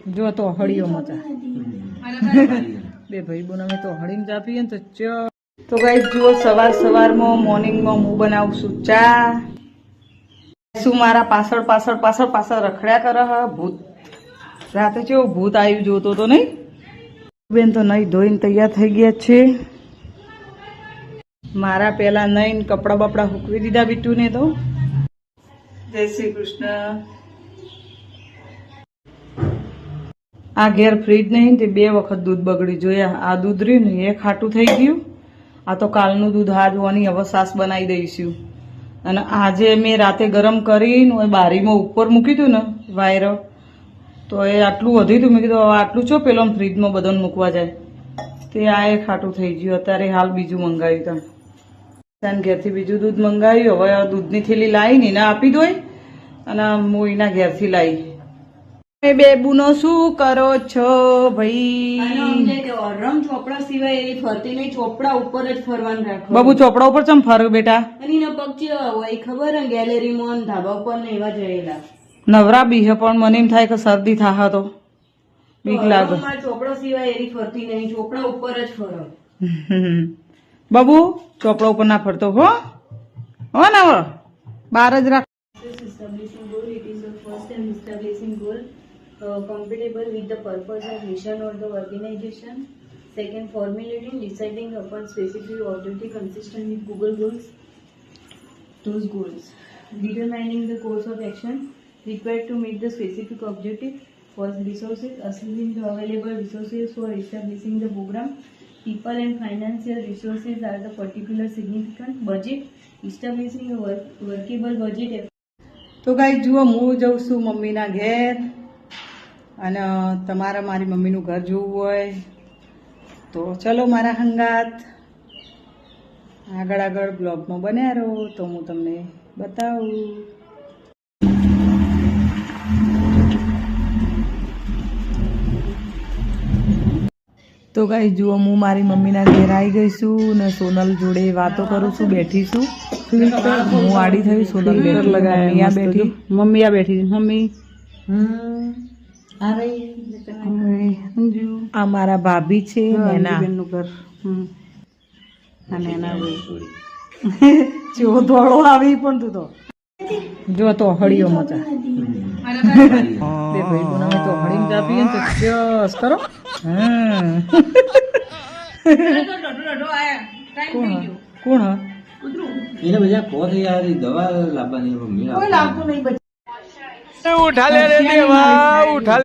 જો તો હળીઓ મચા બે ભાઈ બોન અમે તો હળીને ચા પીએ ને તો તો ગાઈસ જુઓ સવારમાં મોર્નિંગમાં હું બનાવું છું ચા શું મારા પાછળ રખડ્યા કરે હ ભૂત રાતે કેવો ભૂત આવ્યું જોતો તો નહીં બેન તો નહીં ધોઈને તૈયાર થઈ ગયા છે મારા પેલા નહીં કપડા બપડા હૂકવી દીધા બીટું ને તો જય શ્રી કૃષ્ણ આ ઘેર ફ્રીજ નહીં તે 2 વખત દૂધ બગડી જોયા આ દૂધ રહ્યું ને એ ખાટું થઈ ગયું આ તો કાલનું દૂધ હાથ હોવાની હવે સાસ બનાવી દઈશું અને આજે મેં રાતે ગરમ કરીને બારીમાં ઉપર મૂકી હતું ને વાયરો તો એ આટલું વધ્યું હતું મેં કીધું હવે આટલું છો પેલો ફ્રીજમાં બધાને મૂકવા જાય તે આ એ ખાટું થઈ ગયું અત્યારે હાલ બીજું મંગાવ્યું ત્યાં ઘેરથી બીજું દૂધ મંગાવ્યું હવે દૂધની થેલી લાવીને એને આપી દો અને હું એના ઘેરથી લાવી બેબુનો શું કરો છો ભાઈ ચોપડા સિવાય એ ફરતી નહીં ચોપડા ઉપર જ ફરવાનું રાખો બાબુ ચોપડા ઉપર ચમ ફર બેટા અને એના પગ હોય ખબર ને ગેલેરીમાં ધાબા ઉપર ને એવા જયેલા નવરા બી હે પણ મને એમ થાય કે શરદી થાહ તો બીક લાગે ચોપડા સિવાય એની ફરતી નહીં ચોપડા ઉપર જ ફરો બાબુ ચોપડા ઉપર ના ફરતો હો ને હવે બાર જ રાખ establishing goal. It is the first time establishing goal compatible with the purpose of mission or the organization. Second, formulating, deciding upon specific objective consistent with Google goals. Those goals. Determining the course of action required to meet the specific objective. First, resources. Assessing the available resources for establishing the program. People and financial resources are the particular significant. Budget. Establishing a workable budget. તો ગાઈ જુઓ હું જઉં છું મમ્મીના ઘેર અને તમારા મારી મમ્મીનું ઘર જોવું હોય તો ચલો મારા હંગાત આગળ બ્લોગમાં બન્યા રહો તો હું તમને બતાવું તો ગાઈ જુઓ હું મારી મમ્મીના ઘેર આવી ગઈ છું ને સોનલ જોડે વાતો કરું છું બેઠી છું હું આડી થઈ સોનલ બેઠી મમ્મી આ બેઠી મમ્મી આ મારા ભાભી છે નેના ઘર નેના જો ધોળો આવી પણ તું તો જો તો હળીઓ મચા બે ભાઈ બોન અમે તો હળીને ચા પીએ તો ચસ કરો કોણ એને બધા કો થઈ યાર દવા લાવવાની મમ્મી કોઈ લાવતું નહીં ઉઠા લે રે દેવા ઉઠા